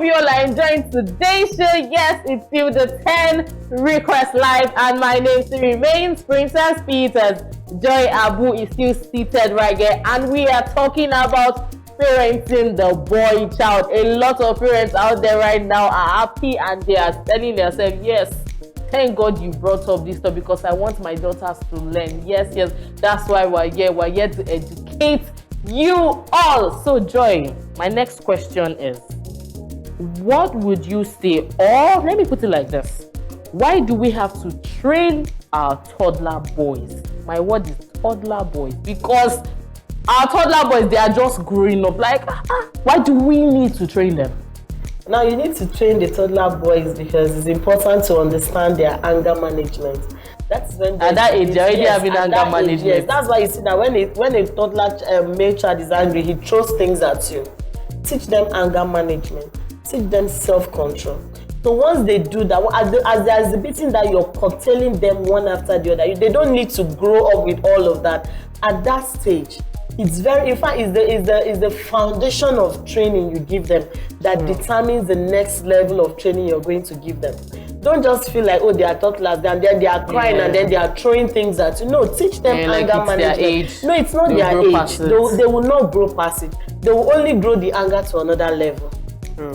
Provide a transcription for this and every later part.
hope you all are enjoying today's show. Yes, it's still the 10 Request Live, and my name still remains Princess Peters. Joy Abu is still seated right here, and we are talking about parenting the boy child. A lot of parents out there right now are happy and they are telling themselves, yes, thank God you brought up this stuff because I want my daughters to learn. Yes, that's why we're here. We're here to educate you all. So Joy, my next question is, what would you say, or let me put it like this, why do we have to train our toddler boys? My word is toddler boys, because our toddler boys, they are just growing up. Like, why do we need to train them? Now, you need to train the toddler boys because it's important to understand their anger management. That's when at that age, they're already having anger management. Yes, that's why you see that when a toddler male child is angry, he throws things at you. Teach them anger management. Teach them self-control. So once they do that, as they're exhibiting that, you're curtailing them one after the other. They don't need to grow up with all of that. At that stage, it's very, in fact, is the foundation of training you give them that determines the next level of training you're going to give them. Don't just feel like, oh, they are toddlers, and then they are crying, and then they are throwing things at you. No, teach them anger management. No, it's not their age. They will not grow past it. They will only grow the anger to another level.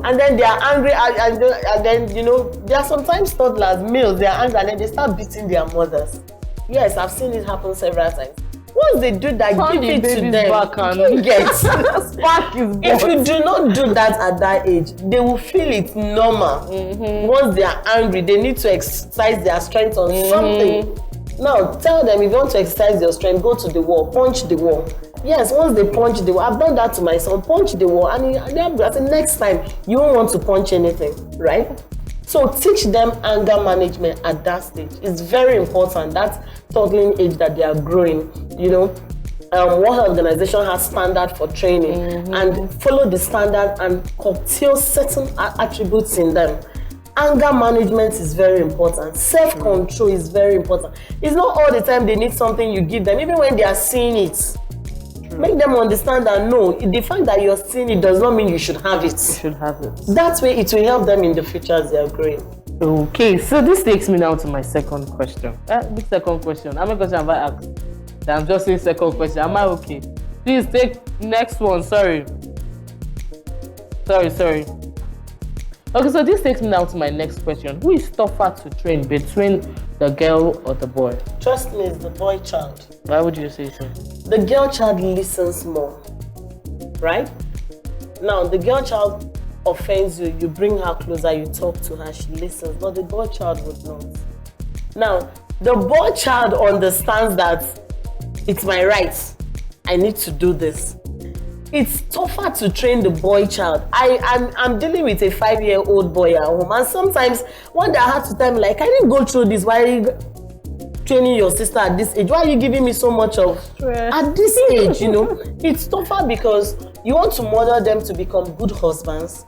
And then they are angry, and then, you know, there are sometimes toddlers, males, they are angry, and then they start beating their mothers. Yes, I've seen it happen several times. Once they do that, give it to them. Back and get spark is if you do not do that at that age, they will feel it normal. Once they are angry, they need to exercise their strength on something. Now, tell them, if you want to exercise your strength, go to the wall, punch the wall. Yes, once they punch the wall, I've done that to my son, punch the wall, and I said, next time, you won't want to punch anything, right? So teach them anger management at that stage. It's very important, that toddling age that they are growing. You know, one organization has standard for training, and follow the standard and curtail certain attributes in them. Anger management is very important. Self-control is very important. It's not all the time they need something you give them, even when they are seeing it. Make them understand that no, the fact that you're seeing it does not mean you should have it. You should have it. That way it will help them in the future as they are growing. Okay, so this takes me now to my second question. This second question, how many questions have I asked? I'm just saying second question. Am I okay? Please take next one. Sorry. Okay, so this takes me now to my next question. Who is tougher to train, between the girl or the boy? Trust me, it's the boy child. Why would you say so? The girl child listens more, right? Now, the girl child offends you, you bring her closer, you talk to her, she listens, but the boy child would not. Now, the boy child understands that it's my right, I need to do this. It's tougher to train the boy child. I'm dealing with a 5-year-old boy at home, and sometimes one day I had to tell him, like, I didn't go through this. Why are you training your sister at this age? Why are you giving me so much of stress at this age? You know, it's tougher because you want to model them to become good husbands,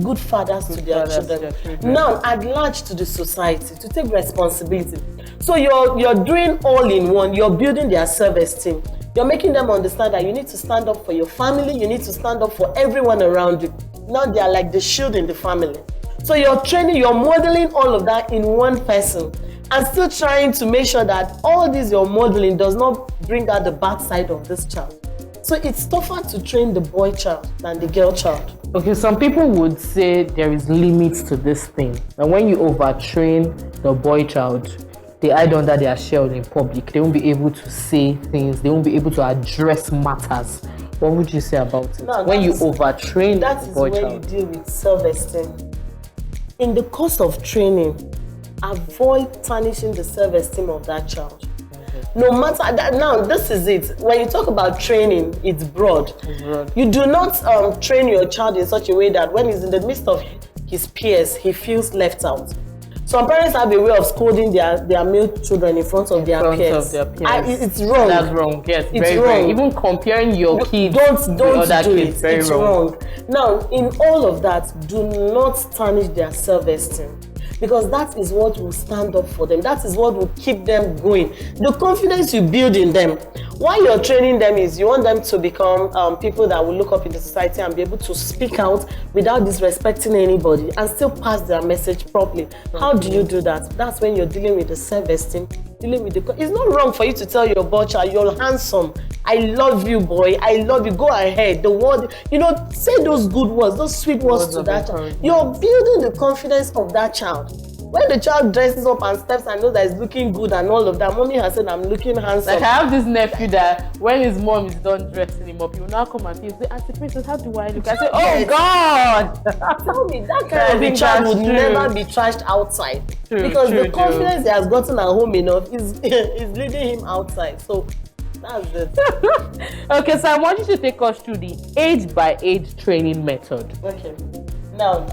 good fathers to their children. Now, at large to the society, to take responsibility. So you're doing all in one. You're building their self-esteem. You're making them understand that you need to stand up for your family. You need to stand up for everyone around you. Now they are like the shield in the family. So you're training, you're modeling all of that in one person, and still trying to make sure that all this you're modeling does not bring out the bad side of this child. So it's tougher to train the boy child than the girl child. Okay, some people would say there is limits to this thing. And when you overtrain the boy child, they hide under their shell in public. They won't be able to say things. They won't be able to address matters. What would you say about it? No, when you overtrain the boy child? That is where you deal with self-esteem. In the course of training, avoid tarnishing the self-esteem of that child. No matter that. Now, this is it. When you talk about training, it's broad. You do not train your child in such a way that when he's in the midst of his peers, he feels left out. Some parents have a way of scolding their male children in front of their peers. It's wrong. That's wrong. Yes, it's very, wrong. Very. Even comparing your kids don't other do kids, it. very it's wrong. Now, in all of that, do not tarnish their self-esteem. because that is what will stand up for them. That is what will keep them going. The confidence you build in them while you're training them is you want them to become people that will look up in the society and be able to speak out without disrespecting anybody and still pass their message properly. How do you do that? That's when you're dealing with the self-esteem, dealing with the... It's not wrong for you to tell your boy child, you're handsome, I love you, boy, I love you, go ahead. The word, say those good words, those sweet words to that child. You're building the confidence of that child. When the child dresses up and steps and knows that it's looking good and all of that, mommy has said, I'm looking handsome. Like, I have this nephew that when his mom is done dressing him up, he will now come and say, Auntie Princess, how do I look? I say, oh God! Tell me, that kind of child would never be trashed outside. Because the confidence he has gotten at home enough is leading him outside. So that's it. Okay, so I want you to take us through the age by age training method. Okay. Now,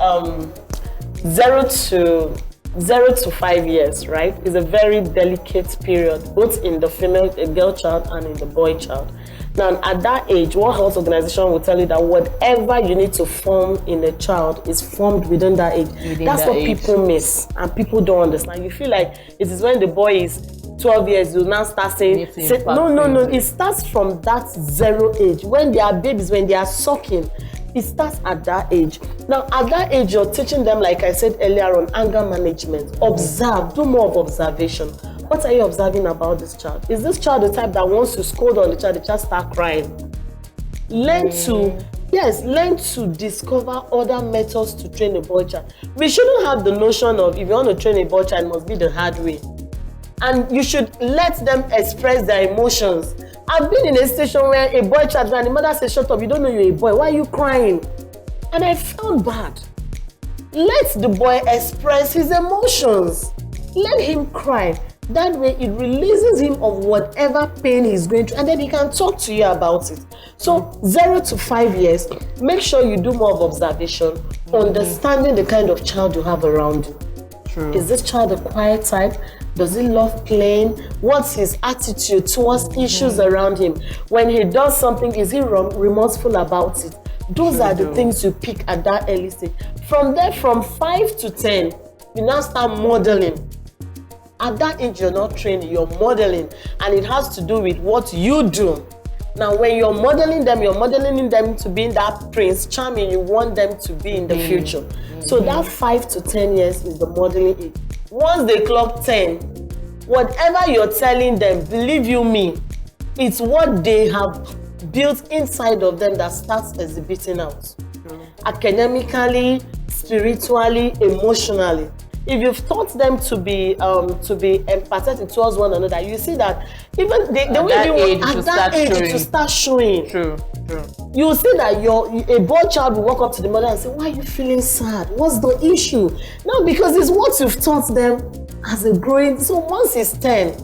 0 to 5 years, right, is a very delicate period, both in the female girl child and in the boy child. Now, at that age, World Health Organization will tell you that whatever you need to form in a child is formed within that age. That's what people miss and people don't understand. You feel like it is when the boy is 12 years, you now start saying no. It starts from that 0 age. When they are babies, when they are sucking, it starts at that age. Now, at that age, you're teaching them, like I said earlier, on anger management. Observe, do more of observation. What are you observing about this child? Is this child the type that wants to scold on the child start crying? Learn to discover other methods to train a boy child. We shouldn't have the notion of, if you want to train a boy child, it must be the hard way. And you should let them express their emotions. I've been in a situation where a boy child and the mother says, shut up, you don't know you're a boy, why are you crying? And I felt bad. Let the boy express his emotions. Let him cry. That way it releases him of whatever pain he's going through and then he can talk to you about it. So 0 to 5 years, make sure you do more of observation, understanding the kind of child you have around you. True. Is this child a quiet type? Does he love playing? What's his attitude towards issues around him? When he does something, is he remorseful about it? Those are the things you pick at that early stage. From there, from 5 to 10, you now start modeling. At that age, you're not training, you're modeling. And it has to do with what you do. Now, when you're modeling them to be that Prince Charming you want them to be in the future. So that 5 to 10 years is the modeling age. Once they clock 10, whatever you're telling them, believe you me, it's what they have built inside of them that starts exhibiting out. Academically, spiritually, emotionally. If you've taught them to be empathetic towards one another, you see that even the way they want at that age to start showing. True. You will see that a boy child will walk up to the mother and say, why are you feeling sad? What's the issue? No, because it's what you've taught them as a growing. So once he's 10,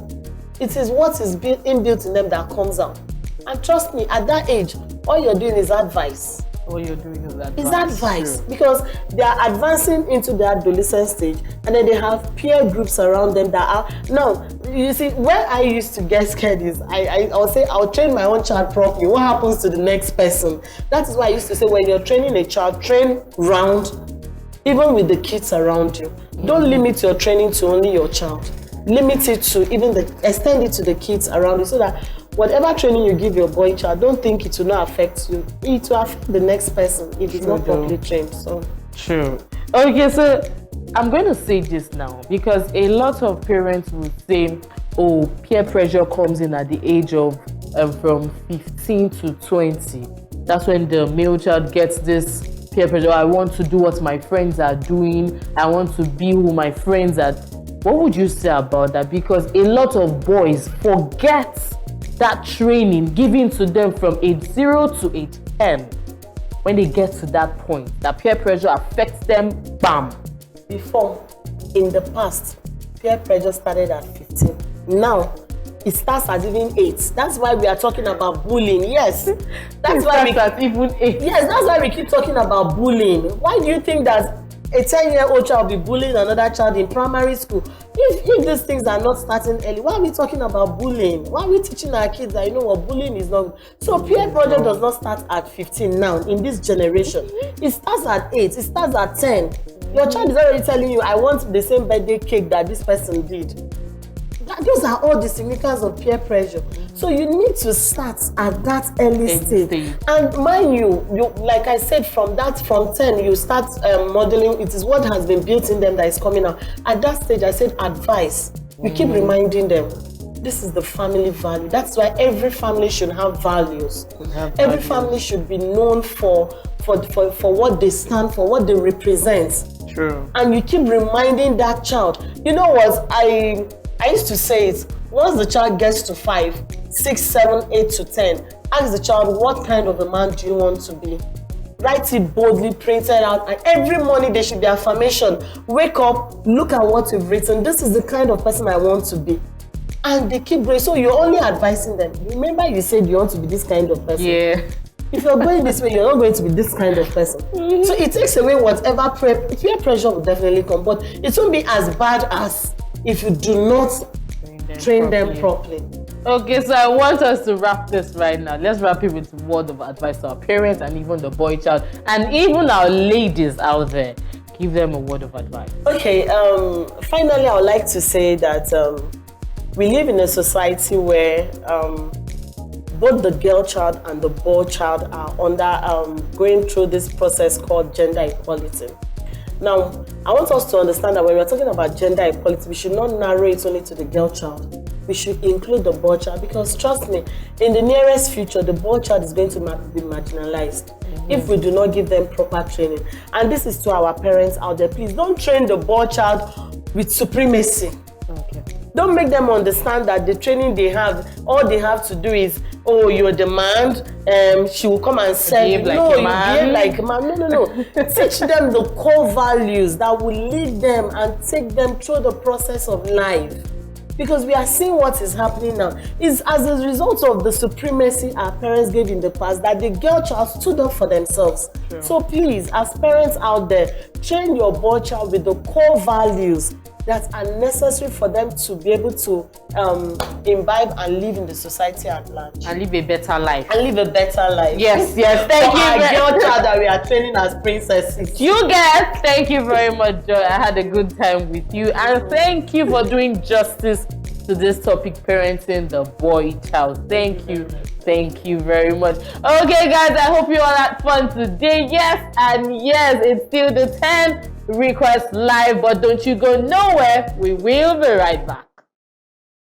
it is what is inbuilt in them that comes out. And trust me, at that age, all you're doing is advice. All you're doing is advice. It's advice. Because they are advancing into the adolescent stage and then they have peer groups around them that are... Now, you see, where I used to get scared is I'll say, I'll train my own child properly. What happens to the next person? That is why I used to say, when you're training a child, train round, even with the kids around you. Don't limit your training to only your child. Limit it to extend it to the kids around you so that whatever training you give your boy child, don't think it will not affect you. It will affect the next person if it's not properly trained. So true. Okay, so I'm going to say this now because a lot of parents will say, oh, peer pressure comes in at the age of from 15 to 20. That's when the male child gets this peer pressure. I want to do what my friends are doing. I want to be who my friends are. What would you say about that? Because a lot of boys forget that training given to them from age 0 to age 10. When they get to that point, that peer pressure affects them, bam. Before, in the past, peer pressure started at 15. Now, it starts at even 8. That's why we are talking about bullying. Yes. That's why we at even 8. Yes, that's why we keep talking about bullying. Why do you think that a 10-year-old child will be bullying another child in primary school? If these things are not starting early, why are we talking about bullying? Why are we teaching our kids that, you know what, bullying is not... So peer pressure does not start at 15 now, in this generation. It starts at 8, it starts at 10. Your child is already telling you, I want the same birthday cake that this person did. Those are all the significance of peer pressure. So you need to start at that early stage. And mind you, like I said, from 10, you start modeling. It is what has been built in them that is coming out. At that stage, I said advice. You keep reminding them, this is the family value. That's why every family should have values. Every family should be known for what they stand for, what they represent. True. And you keep reminding that child. You know what? I used to say it, once the child gets to 5, 6, 7, 8 to 10, ask the child, what kind of a man do you want to be? Write it boldly, print it out, and every morning there should be affirmation. Wake up, look at what you've written. This is the kind of person I want to be. And they keep growing. So you're only advising them. Remember you said you want to be this kind of person. Yeah. If you're going this way, you're not going to be this kind of person. So it takes away whatever peer pressure will definitely come. But it won't be as bad as if you do not train them properly. Okay, so I want us to wrap this right now. Let's wrap it with a word of advice to our parents and even the boy child and even our ladies out there. Give them a word of advice. Okay, finally, I would like to say that we live in a society where both the girl child and the boy child are under going through this process called gender equality. Now, I want us to understand that when we're talking about gender equality, we should not narrow it only to the girl child. We should include the boy child because, trust me, in the nearest future, the boy child is going to be marginalized if we do not give them proper training. And this is to our parents out there. Please don't train the boy child with supremacy. Okay. Don't make them understand that the training they have, all they have to do is, oh, you're the man, she will come and say, no, you behave like a man. No. Teach them the core values that will lead them and take them through the process of life. Because we are seeing what is happening now. It's as a result of the supremacy our parents gave in the past that the girl child stood up for themselves. True. So please, as parents out there, train your boy child with the core values that are necessary for them to be able to imbibe and live in the society at large. And live a better life. Yes. Thank you. Our girl child that we are training as princesses. You guys, thank you very much, Joy. I had a good time with you. And thank you for doing justice to this topic, parenting the boy child. Thank you. Thank you very much. Okay, guys, I hope you all had fun today. Yes, and yes, it's still the 10 request live, but don't you go nowhere. We will be right back.